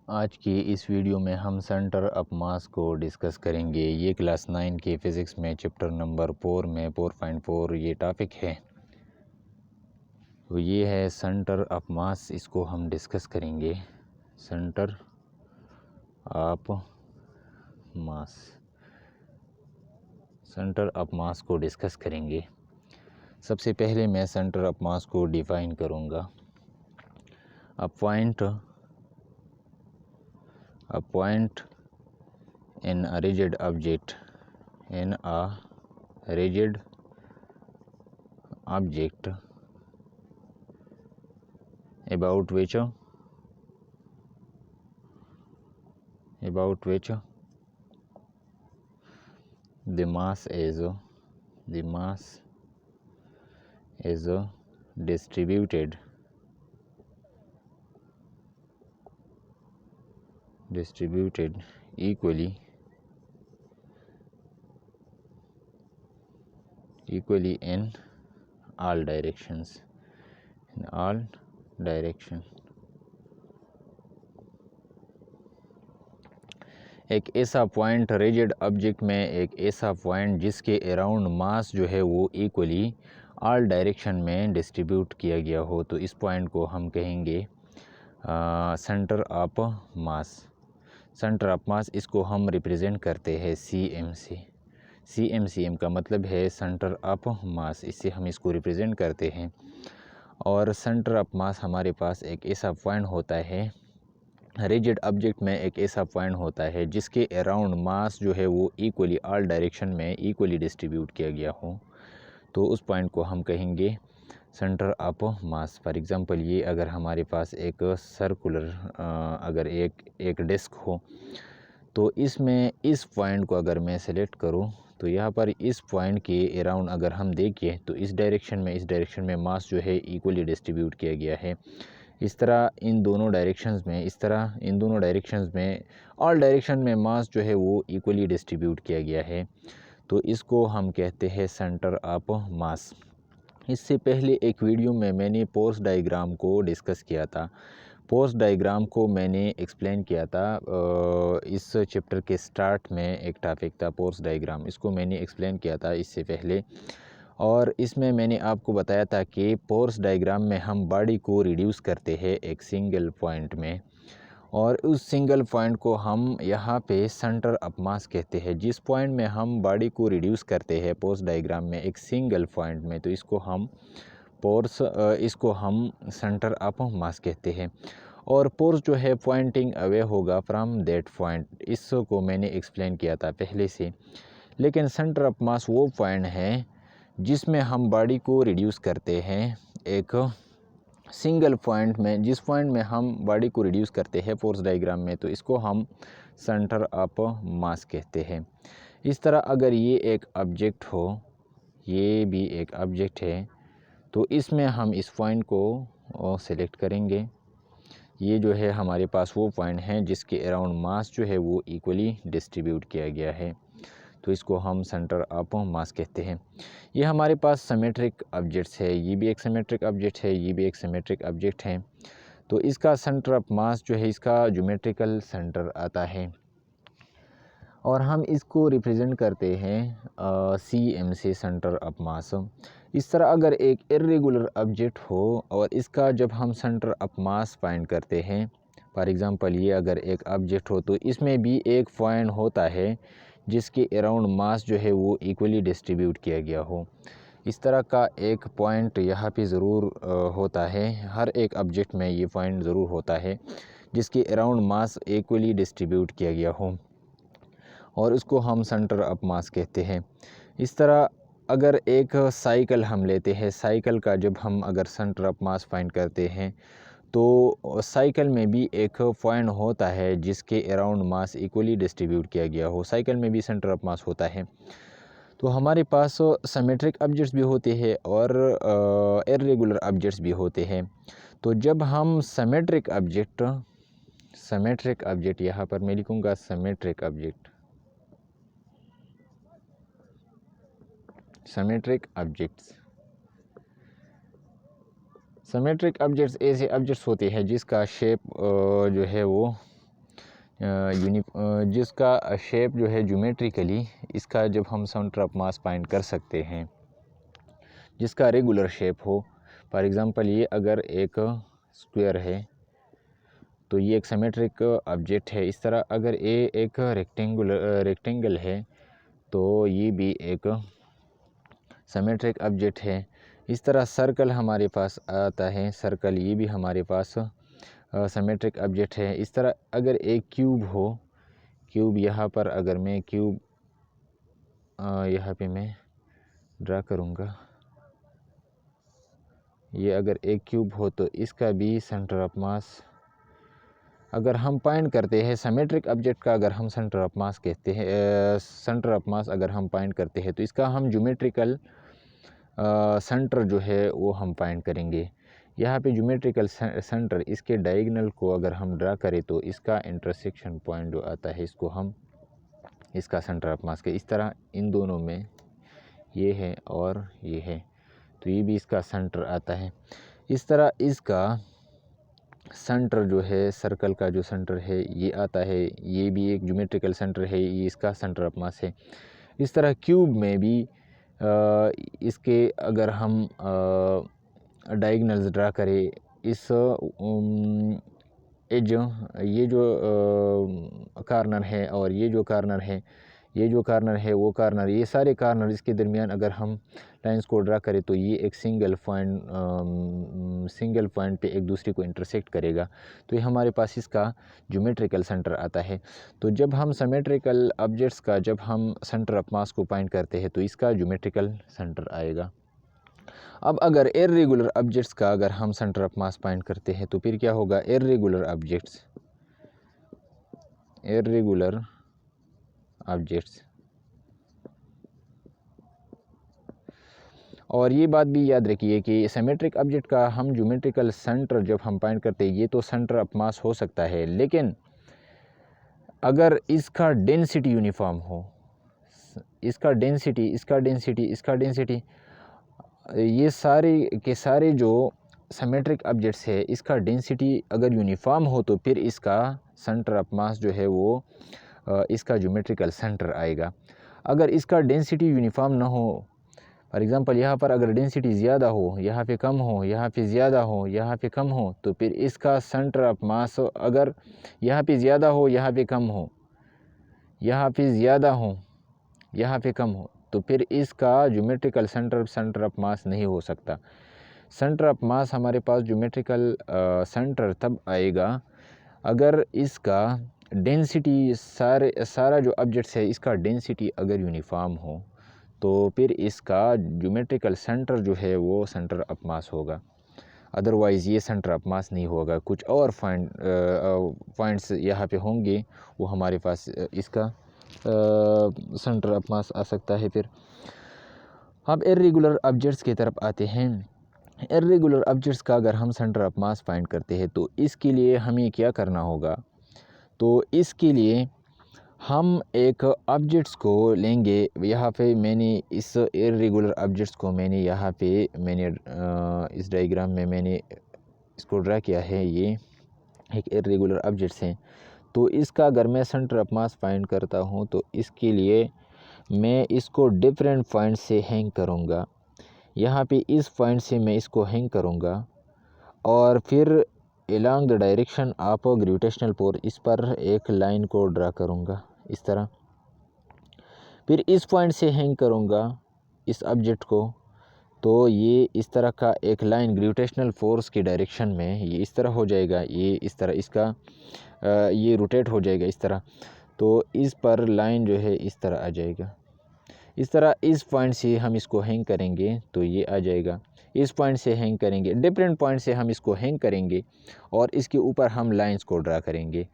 आज की इस वीडियो में हम सेंटर ऑफ मास को डिस्कस करेंगे। ये क्लास 9 के फ़िज़िक्स में चैप्टर नंबर 4 में 4.4 ये टॉपिक है। तो ये है सेंटर ऑफ मास, इसको हम डिस्कस करेंगे। Centre of mass, centre of mass को डिस्कस करेंगे। सबसे पहले मैं सेंटर ऑफ मास को डिफ़ाइन करूँगा। A point in a rigid object about which the mass is distributed equally in all directions. एक ऐसा पॉइंट रिजिड ऑब्जेक्ट में, एक ऐसा पॉइंट जिसके अराउंड मास जो है वो इक्वली ऑल डायरेक्शन में डिस्ट्रीब्यूट किया गया हो, तो इस पॉइंट को हम कहेंगे centre of mass. Centre of mass, इसको हम रिप्रेजेंट करते हैं CM से। CM का मतलब है सेंटर ऑफ मास, इससे हम इसको रिप्रेजेंट करते हैं। और सेंटर ऑफ मास हमारे पास एक ऐसा पॉइंट होता है, रिजिड ऑब्जेक्ट में एक ऐसा पॉइंट होता है जिसके अराउंड मास जो है वो इक्वली ऑल डायरेक्शन में इक्वली डिस्ट्रीब्यूट किया गया हो, तो उस पॉइंट को हम कहेंगे centre of mass. For example, ये अगर हमारे पास एक सर्कुलर अगर एक डिस्क हो, तो इसमें इस पॉइंट को अगर मैं सेलेक्ट करूं, तो यहाँ पर इस पॉइंट के अराउंड अगर हम देखें तो इस डायरेक्शन में मास जो है इक्वली डिस्ट्रीब्यूट किया गया है। इस तरह इन दोनों डायरेक्शंस में ऑल डायरेक्शन में मास जो है वो इक्वली डिस्ट्रीब्यूट किया गया है, तो इसको हम कहते हैं सेंटर ऑफ मास। इससे पहले एक वीडियो में मैंने पोर्स डायग्राम को डिस्कस किया था। पोर्स डायग्राम को मैंने एक्सप्लेन किया था इस चैप्टर के स्टार्ट में। एक टॉपिक था पोर्स डायग्राम, इसको मैंने एक्सप्लेन किया था इससे पहले, और इसमें मैंने आपको बताया था कि पोर्स डायग्राम में हम बॉडी को रिड्यूस करते हैं एक सिंगल पॉइंट में, और उस सिंगल पॉइंट को हम यहाँ पे सेंटर ऑफ मास कहते हैं। जिस पॉइंट में हम बॉडी को रिड्यूस करते हैं पोर्स डायग्राम में एक सिंगल पॉइंट में, तो इसको हम सेंटर ऑफ मास कहते हैं। और पोर्स जो है पॉइंटिंग अवे होगा फ्रॉम दैट पॉइंट, इसको मैंने एक्सप्लेन किया था पहले से। लेकिन सेंटर ऑफ मास वो पॉइंट है जिसमें हम बॉडी को रिड्यूस करते हैं एक सिंगल पॉइंट में। जिस पॉइंट में हम बॉडी को रिड्यूस करते हैं पोर्स डायग्राम में, तो इसको हम सेंटर ऑफ मास कहते हैं। इस तरह अगर ये एक ऑब्जेक्ट हो, ये भी एक ऑब्जेक्ट है, तो इसमें हम इस पॉइंट को सेलेक्ट करेंगे। ये जो है हमारे पास वो पॉइंट है जिसके अराउंड मास जो है वो इक्वली डिस्ट्रीब्यूट किया गया है, तो इसको हम सेंटर ऑफ मास कहते हैं। ये हमारे पास सिमेट्रिक ऑब्जेक्ट्स है, ये भी एक सिमेट्रिक ऑब्जेक्ट है, ये भी एक सिमेट्रिक ऑब्जेक्ट है, तो इसका सेंटर ऑफ मास जो है इसका ज्योमेट्रिकल सेंटर आता है, और हम इसको रिप्रेजेंट करते हैं CM से, सेंटर ऑफ मास। इस तरह अगर एक इर्रेगुलर ऑब्जेक्ट हो और इसका जब हम सेंटर ऑफ मास फाइंड करते हैं, फॉर एग्जांपल ये अगर एक ऑब्जेक्ट हो, तो इसमें भी एक पॉइंट होता है जिसके अराउंड मास जो है वो इक्वली डिस्ट्रीब्यूट किया गया हो। इस तरह का एक पॉइंट यहाँ पे ज़रूर होता है, हर एक ऑब्जेक्ट में ये पॉइंट ज़रूर होता है जिसके अराउंड मास इक्वली डिस्ट्रीब्यूट किया गया हो, और उसको हम सेंटर ऑफ मास कहते हैं। इस तरह अगर एक साइकिल हम लेते हैं, साइकिल का जब हम अगर सेंटर ऑफ मास फाइंड करते हैं, तो साइकिल में भी एक पॉइंट होता है जिसके अराउंड मास इक्वली डिस्ट्रीब्यूट किया गया हो। साइकिल में भी सेंटर ऑफ मास होता है। तो हमारे पास सिमेट्रिक ऑब्जेक्ट्स भी होते हैं और इर्रेगुलर ऑब्जेक्ट्स भी होते हैं। तो जब हम सिमेट्रिक ऑब्जेक्ट यहाँ पर मैं लिखूँगा सिमेट्रिक ऑब्जेक्ट्स ऐसे ऑब्जेक्ट्स होते हैं जिसका शेप जो है वो जिसका शेप जो है ज्योमेट्रिकली इसका जब हम सेंटर ऑफ मास फाइंड कर सकते हैं, जिसका रेगुलर शेप हो। फॉर एग्ज़ाम्पल ये अगर एक स्क्वायर है तो ये एक सिमेट्रिक ऑब्जेक्ट है। इस तरह अगर ये एक रेक्टेंगल है तो ये भी एक सिमेट्रिक ऑब्जेक्ट है। इस तरह सर्कल हमारे पास आता है, सर्कल ये भी हमारे पास सिमेट्रिक ऑब्जेक्ट है। इस तरह अगर एक क्यूब हो, क्यूब यहाँ पर अगर मैं क्यूब यहाँ पे मैं ड्रा करूँगा, ये अगर एक क्यूब हो तो इसका भी सेंटर ऑफ मास अगर हम फाइंड करते हैं सिमेट्रिक ऑब्जेक्ट का, अगर हम सेंटर ऑफ मास कहते हैं, सेंटर ऑफ मास अगर हम फाइंड करते हैं तो इसका हम ज्योमेट्रिकल सेंटर जो है वो हम फाइंड करेंगे। यहाँ पे ज्योमेट्रिकल सेंटर इसके डायगोनल को अगर हम ड्रा करें तो इसका इंटरसेक्शन पॉइंट जो आता है इसको हम इसका सेंटर ऑफ मास के, इस तरह इन दोनों में ये है और ये है तो ये भी इसका सेंटर आता है। इस तरह इसका सेंटर जो है, सर्कल का जो सेंटर है ये आता है, ये भी एक ज्योमेट्रिकल सेंटर है, ये इसका सेंटर ऑफ मास है। इस तरह क्यूब में भी इसके अगर हम डायगोनल्स ड्रा करें, इस एज ये जो कॉर्नर है और ये जो कॉर्नर है, ये जो कॉर्नर है वो कॉर्नर, ये सारे कॉर्नर इसके दरमियान अगर हम लाइंस को ड्रा करें तो ये एक सिंगल पॉइंट पे एक दूसरे को इंटरसेक्ट करेगा। तो ये हमारे पास इसका ज्योमेट्रिकल सेंटर आता है। तो जब हम सिमेट्रिकल ऑब्जेक्ट्स का जब हम सेंटर ऑफ मास को फाइंड करते हैं तो इसका ज्योमेट्रिकल सेंटर आएगा। अब अगर इर्रेगुलर ऑब्जेक्ट्स का अगर हम सेंटर ऑफ मास फाइंड करते हैं तो फिर क्या होगा, इर्रेगुलर ऑब्जेक्ट्स और ये बात भी याद रखिए कि सिमेट्रिक ऑब्जेक्ट का हम ज्योमेट्रिकल सेंटर जब हम फाइंड करते हैं ये तो सेंटर ऑफ मास हो सकता है, लेकिन अगर इसका डेंसिटी यूनिफॉर्म हो, इसका डेंसिटी ये सारे के सारे जो सिमेट्रिक ऑब्जेक्ट्स है इसका डेंसिटी अगर यूनिफॉर्म हो तो फिर इसका सेंटर ऑफ मास जो है वो इसका ज्योमेट्रिकल सेंटर आएगा। अगर इसका डेंसिटी यूनिफॉर्म ना हो, फॉर एग्ज़ाम्पल यहाँ पर अगर डेंसिटी ज़्यादा हो, यहाँ पे कम हो, यहाँ पे ज़्यादा हो, यहाँ पे कम हो, तो फिर इसका सेंटर ऑफ मास अगर यहाँ पे ज़्यादा हो, यहाँ पे कम हो, यहाँ पे ज़्यादा हो, यहाँ पे कम हो, तो फिर इसका ज्योमेट्रिकल सेंटर ऑफ मास नहीं हो सकता। सेंटर ऑफ मास हमारे पास ज्योमेट्रिकल सेंटर तब आएगा अगर इसका डेंसिटी सारा जो ऑब्जेक्ट्स है इसका डेंसिटी अगर यूनिफॉर्म हो तो फिर इसका ज्योमेट्रिकल सेंटर जो है वो सेंटर ऑफ मास होगा। अदरवाइज़ ये सेंटर ऑफ मास नहीं होगा, कुछ और पॉइंट्स यहाँ पे होंगे वो हमारे पास इसका सेंटर ऑफ मास आ सकता है। फिर अब इर्रेगुलर ऑब्जेक्ट्स की तरफ आते हैं। इर्रेगुलर ऑब्जेक्ट्स का अगर हम सेंटर ऑफ मास फाइंड करते हैं तो इसके लिए हमें क्या करना होगा, तो इसके लिए हम एक ऑब्जेक्ट्स को लेंगे। यहाँ पे मैंने इस इर्रेगुलर ऑब्जेक्ट्स को मैंने यहाँ पे इस डायग्राम में मैंने इसको ड्रा किया है, ये एक इर्रेगुलर ऑब्जेक्ट्स हैं। तो इसका अगर मैं सेंटर ऑफ मास फाइंड करता हूँ तो इसके लिए मैं इसको डिफरेंट पॉइंट से हैंग करूँगा। यहाँ पे इस पॉइंट से मैं इसको हैंग करूँगा और फिर along the direction of gravitational force इस पर एक लाइन को ड्रा करूँगा इस तरह। फिर इस पॉइंट से हैंग करूँगा इस ऑब्जेक्ट को, तो ये इस तरह का एक लाइन ग्रेविटेशनल फोर्स की डायरेक्शन में ये इस तरह हो जाएगा, ये इस तरह इसका ये रोटेट हो जाएगा इस तरह। तो इस पर लाइन जो है इस तरह आ जाएगा। इस तरह इस पॉइंट से हम इसको हैंग करेंगे तो ये आ जाएगा। इस पॉइंट से हैंग करेंगे, डिफरेंट पॉइंट से हम इसको हैंग करेंगे और इसके ऊपर हम लाइंस को ड्रा करेंगे।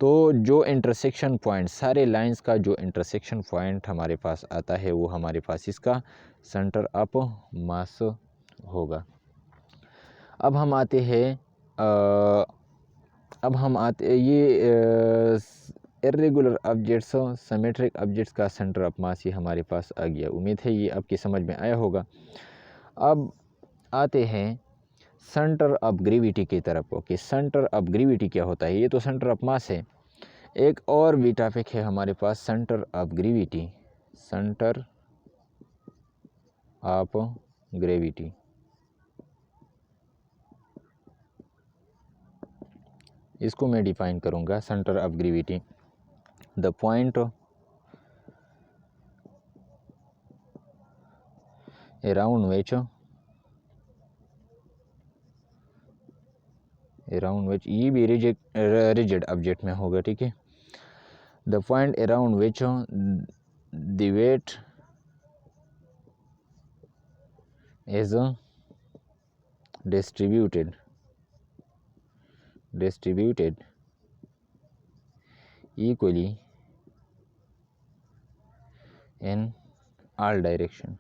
तो जो इंटरसेक्शन पॉइंट, सारे लाइंस का जो इंटरसेक्शन पॉइंट हमारे पास आता है वो हमारे पास इसका सेंटर ऑफ मास होगा। अब हम आते हैं ये इर्रेगुलर ऑब्जेक्ट्स, सिमेट्रिक ऑब्जेक्ट्स का सेंटर ऑफ मास ये हमारे पास आ गया। उम्मीद है ये आपकी समझ में आया होगा। अब आते हैं सेंटर ऑफ ग्रेविटी की तरफ। ओके, सेंटर ऑफ ग्रेविटी क्या होता है, ये तो सेंटर ऑफ मास है। एक और भी टॉपिक है हमारे पास centre of gravity. Centre of gravity, इसको मैं डिफाइन करूँगा। Centre of gravity, the point around which ये भी रिजिड ऑब्जेक्ट में होगा, ठीक है। The point around which the weight is distributed equally in all direction।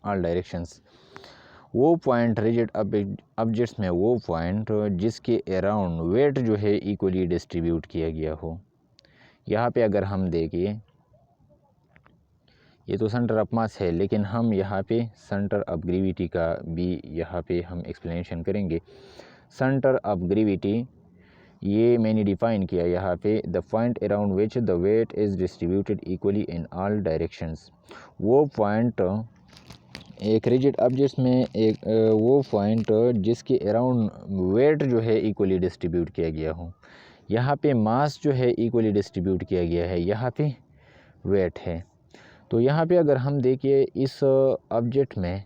All directions, वो पॉइंट रिजिड ऑब्जेक्ट्स में वो पॉइंट जिसके अराउंड वेट जो है इक्वली डिस्ट्रीब्यूट किया गया हो। यहाँ पे अगर हम देखिए, ये तो सेंटर ऑफ मास है, लेकिन हम यहाँ पे सेंटर ऑफ ग्रेविटी का भी यहाँ पे हम एक्सप्लेनेशन करेंगे। सेंटर ऑफ ग्रेविटी ये मैंने डिफाइन किया यहाँ पे, the point around which the weight is distributed equally in all directions. वो पॉइंट एक रिजिड ऑब्जेक्ट्स में एक वो पॉइंट जिसके अराउंड वेट जो है इक्वली डिस्ट्रीब्यूट किया गया हो। यहाँ पे मास जो है इक्वली डिस्ट्रीब्यूट किया गया है, यहाँ पे वेट है। तो यहाँ पे अगर हम देखिए इस ऑब्जेक्ट में,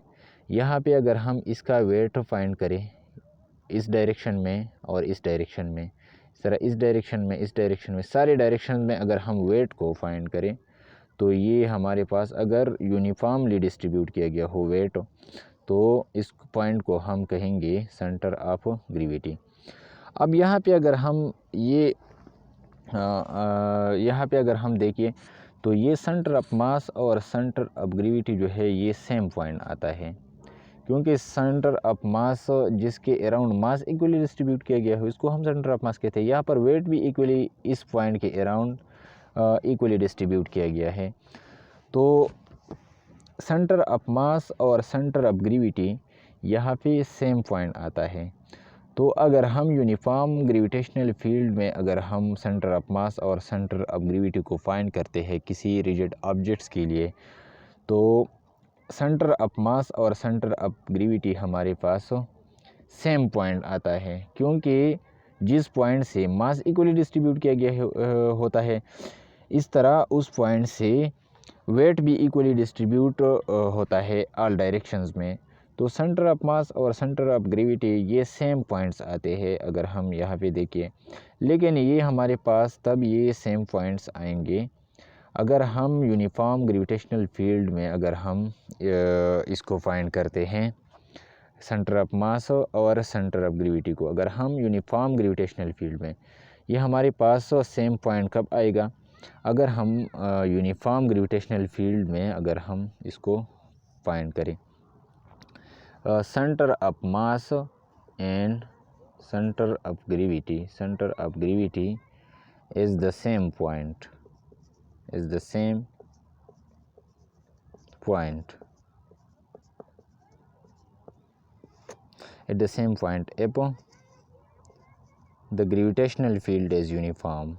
यहाँ पे अगर हम इसका वेट फाइंड करें इस डायरेक्शन में और इस डायरेक्शन में, इस तरह इस डायरेक्शन में सारे डायरेक्शन में अगर हम वेट को फाइंड करें, तो ये हमारे पास अगर यूनिफॉर्मली डिस्ट्रीब्यूट किया गया हो वेट, तो इस पॉइंट को हम कहेंगे सेंटर ऑफ ग्रेविटी। अब यहाँ पे अगर हम यहाँ पे अगर हम देखिए, तो ये सेंटर ऑफ मास और सेंटर ऑफ ग्रेविटी जो है ये सेम पॉइंट आता है, क्योंकि सेंटर ऑफ मास जिसके अराउंड मास इक्वली डिस्ट्रीब्यूट किया गया हो, इसको हम सेंटर ऑफ मास कहते हैं। यहाँ पर वेट भी इक्वली इस पॉइंट के अराउंड इक्वली डिस्ट्रीब्यूट किया गया है। तो सेंटर ऑफ मास और सेंटर ऑफ ग्रेविटी यहाँ पे सेम पॉइंट आता है। तो अगर हम यूनिफॉर्म ग्रेविटेशनल फील्ड में अगर हम सेंटर ऑफ मास और सेंटर ऑफ ग्रेविटी को फाइंड करते हैं किसी रिजिड ऑब्जेक्ट्स के लिए, तो सेंटर ऑफ मास और सेंटर ऑफ ग्रेविटी हमारे पास सेम पॉइंट आता है, क्योंकि जिस पॉइंट से मास इक्वली डिस्ट्रीब्यूट किया गया होता है, इस तरह उस पॉइंट से वेट भी इक्वली डिस्ट्रीब्यूट होता है ऑल डायरेक्शंस में। तो सेंटर ऑफ मास और सेंटर ऑफ ग्रेविटी ये सेम पॉइंट्स आते हैं अगर हम यहाँ पे देखिए, लेकिन ये हमारे पास तब ये सेम पॉइंट्स आएंगे अगर हम यूनिफॉर्म ग्रेविटेशनल फील्ड में अगर हम इसको फाइंड करते हैं सेंटर ऑफ मास और सेंटर ऑफ ग्रेविटी को, अगर हम यूनिफॉर्म ग्रेविटेशनल फील्ड में, ये हमारे पास सेम पॉइंट कब आएगा, अगर हम यूनिफॉर्म ग्रेविटेशनल फील्ड में अगर हम इसको फाइंड करें। Centre of mass and centre of gravity is the same point at the same point if the gravitational field is uniform.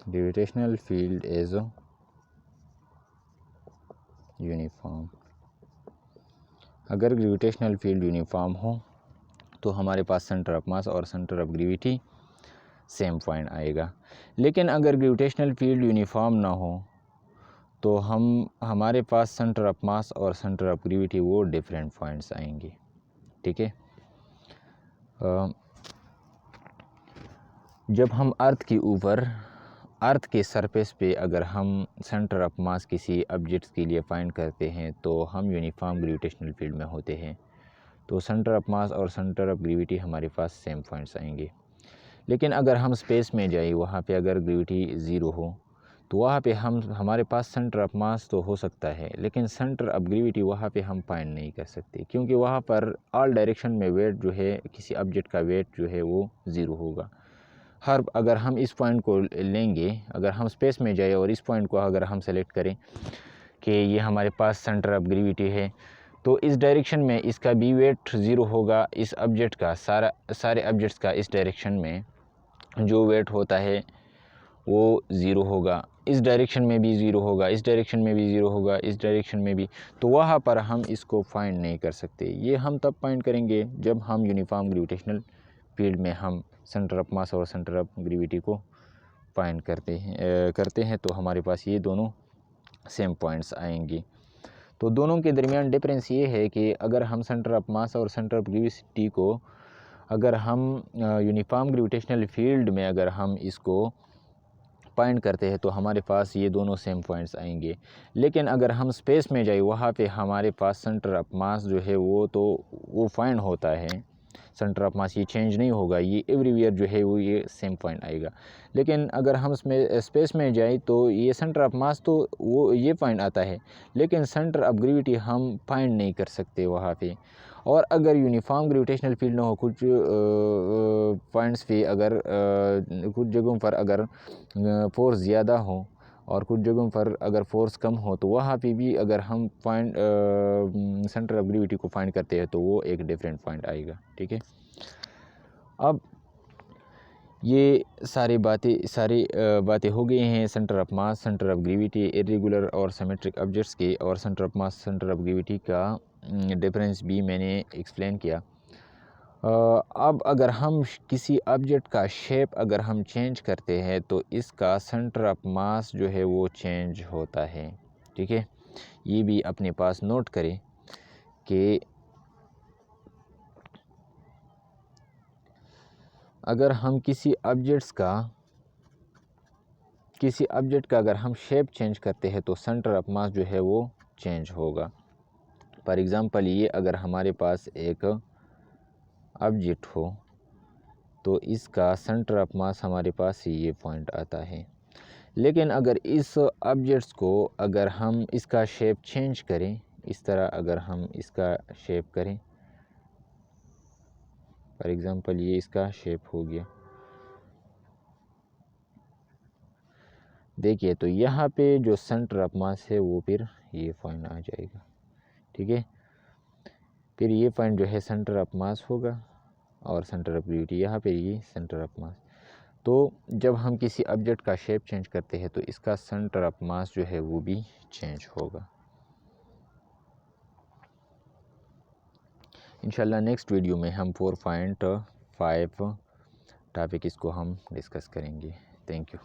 Gravitational field is uniform. अगर ग्रेविटेशनल फील्ड यूनिफॉर्म हो तो हमारे पास सेंटर ऑफ मास और centre of gravity same point आएगा। लेकिन अगर gravitational field uniform ना हो तो हमारे पास सेंटर ऑफ मास और सेंटर ऑफ ग्रेविटी वो डिफरेंट पॉइंट्स आएंगे, ठीक है। जब हम अर्थ के सरफेस पे अगर हम सेंटर ऑफ मास किसी ऑब्जेक्ट्स के लिए फाइंड करते हैं तो हम यूनिफॉर्म ग्रेविटेशनल फील्ड में होते हैं, तो सेंटर ऑफ मास और सेंटर ऑफ ग्रेविटी हमारे पास सेम पॉइंट्स आएंगे। लेकिन अगर हम स्पेस में जाए, वहाँ पे अगर ग्रेविटी ज़ीरो हो, तो वहाँ पे हमारे पास सेंटर ऑफ मास तो हो सकता है, लेकिन सेंटर ऑफ ग्रेविटी वहाँ पे हम फाइंड नहीं कर सकते, क्योंकि वहाँ पर ऑल डायरेक्शन में वेट जो है, किसी ऑब्जेक्ट का वेट जो है वो ज़ीरो होगा। हर अगर हम इस पॉइंट को लेंगे, अगर हम स्पेस में जाए और इस पॉइंट को अगर हम सेलेक्ट करें कि ये हमारे पास सेंटर ऑफ ग्रेविटी है, तो इस डायरेक्शन में इसका बी वेट 0 होगा। इस ऑब्जेक्ट का सारे ऑब्जेक्ट्स का इस डायरेक्शन में जो वेट होता है वो 0 होगा। इस डायरेक्शन में भी 0 होगा, इस डायरेक्शन में भी 0 होगा, इस डायरेक्शन में भी। तो वहाँ पर हम इसको फाइंड नहीं कर सकते। ये हम तब फाइंड करेंगे जब हम यूनिफॉर्म ग्रेविटेशनल फील्ड में हम सेंटर ऑफ मास और सेंटर ऑफ ग्रेविटी को फाइंड करते हैं तो हमारे पास ये दोनों सेम पॉइंट्स आएंगे। तो दोनों के दरमियान डिफरेंस ये है कि अगर हम सेंटर ऑफ मास और सेंटर ऑफ ग्रेविटी को अगर हम यूनिफॉर्म ग्रेविटेशनल फील्ड में अगर हम इसको फाइंड करते हैं तो हमारे पास ये दोनों सेम पॉइंट्स आएंगे। लेकिन अगर हम स्पेस में जाए वहाँ पे हमारे पास सेंटर ऑफ मास जो है वो फाइंड होता है। सेंटर ऑफ मास ये चेंज नहीं होगा, ये एवरीवेयर जो है वो ये सेम पॉइंट आएगा। लेकिन अगर हम स्पेस में जाए तो ये सेंटर ऑफ मास तो वो ये पॉइंट आता है, लेकिन सेंटर ऑफ ग्रेविटी हम फाइंड नहीं कर सकते वहाँ पे। और अगर यूनिफॉर्म ग्रेविटेशनल फील्ड ना हो, कुछ पॉइंट्स पे अगर कुछ जगहों पर अगर फोर्स ज़्यादा हो और कुछ जगहों पर अगर फोर्स कम हो, तो वहाँ पे भी अगर हम पॉइंट सेंटर ऑफ ग्रेविटी को फाइंड करते हैं तो वो एक डिफरेंट पॉइंट आएगा। ठीक है, अब ये सारी बातें हो गई हैं centre of mass, centre of gravity, irregular और सिमेट्रिक ऑब्जेक्ट्स के, और centre of mass, centre of gravity का डिफरेंस भी मैंने एक्सप्लेन किया। अब अगर हम किसी ऑब्जेक्ट का शेप अगर हम चेंज करते हैं तो इसका सेंटर ऑफ मास जो है वो चेंज होता है। ठीक है, ये भी अपने पास नोट करें कि अगर हम किसी ऑब्जेक्ट का अगर हम शेप चेंज करते हैं तो सेंटर ऑफ मास जो है वो चेंज होगा। फॉर एग्ज़ाम्पल, ये अगर हमारे पास एक ऑब्जेक्ट हो तो इसका सेंटर ऑफ मास हमारे पास ये पॉइंट आता है। लेकिन अगर इस ऑब्जेक्ट्स को अगर हम इसका शेप चेंज करें, इस तरह अगर हम इसका शेप करें, फॉर एग्ज़ाम्पल ये इसका शेप हो गया, देखिए, तो यहाँ पे जो सेंटर ऑफ मास है वो फिर ये पॉइंट आ जाएगा। ठीक है, फिर ये पॉइंट जो है सेंटर ऑफ मास होगा और सेंटर ऑफ ग्रेविटी यहाँ पे ये सेंटर ऑफ मास। तो जब हम किसी ऑब्जेक्ट का शेप चेंज करते हैं तो इसका सेंटर ऑफ मास जो है वो भी चेंज होगा। इंशाल्लाह नेक्स्ट वीडियो में हम 4.5 टॉपिक इसको हम डिस्कस करेंगे। Thank you.